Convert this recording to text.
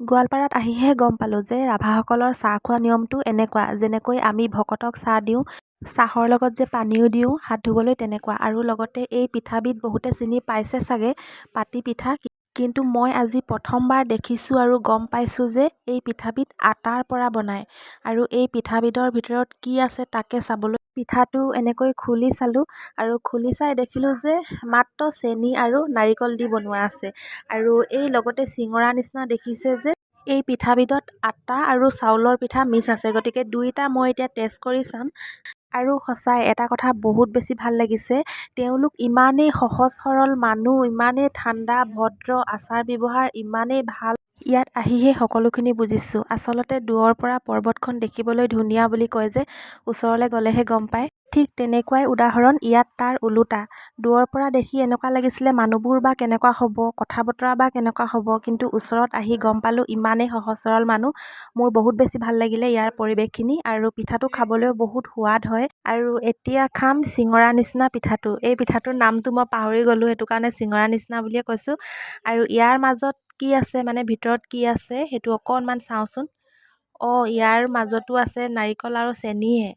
গোৱালপাৰাত আহিহে গম পালোঁ যে ৰাভাসকলৰ চাহ খোৱা নিয়মটো এনেকুৱা, যেনেকৈ আমি ভকতক চাহ দিওঁ, চাহৰ লগত যে পানীও দিওঁ হাত ধুবলৈ তেনেকুৱা। আৰু লগতে এই পিঠাবিধ বহুতে চিনি পাইছে চাগে, পাতি পিঠা। কিন্তু মই আজি প্ৰথমবাৰ দেখিছোঁ আৰু গম পাইছোঁ যে এই পিঠাবিধ আটাৰ পৰা বনায়। আৰু এই পিঠাবিধৰ ভিতৰত কি আছে তাকে চাবলৈ পিঠাটো এনেকৈ খুলি চালোঁ আৰু খুলি চাই দেখিলোঁ যে মাত্ৰ চেনি আৰু নাৰিকল দি বনোৱা আছে। আৰু এই লগতে চিঙৰা নিচিনা দেখিছে যে এই পিঠাবিধত আটা আৰু চাউলৰ পিঠা মিক্স আছে। গতিকে দুইটা মই এতিয়া টেষ্ট কৰি চাম। আৰু সঁচাই এটা কথা বহুত বেছি ভাল লাগিছে, তেওঁলোক ইমানেই সহজ সৰল মানুহ, ইমানেই ঠাণ্ডা ভদ্ৰ, আচাৰ ব্যৱহাৰ ইমানেই ভাল। ইয়াত আহিহে সকলোখিনি বুজিছোঁ। আচলতে দূৰৰ পৰা পৰ্বতখন দেখিবলৈ ধুনীয়া বুলি কয় যে, ওচৰলৈ গ'লেহে গম পায়। ঠিক তেনেকুৱাই উদাহৰণ, ইয়াত তাৰ ওলোটা। দূৰৰ পৰা দেখি এনেকুৱা লাগিছিলে মানুহবোৰ বা কেনেকুৱা হ'ব, কথা বতৰা বা কেনেকুৱা হ'ব, কিন্তু ওচৰত আহি গম পালোঁ ইমানেই সহজ সৰল মানুহ। মোৰ বহুত বেছি ভাল লাগিলে ইয়াৰ পৰিৱেশখিনি, আৰু পিঠাটো খাবলৈও বহুত সোৱাদ হয়। আৰু এতিয়া খাম চিঙৰা নিচিনা পিঠাটো। এই পিঠাটোৰ নামটো মই পাহৰি গ'লোঁ, সেইটো কাৰণে চিঙৰা নিচিনা বুলিয়ে কৈছোঁ। আৰু ইয়াৰ মাজত কি আছে, মানে ভিতৰত কি আছে সেইটো অকণমান চাওঁচোন। ইয়াৰ মাজতো আছে নাৰিকল আৰু চেনিহে।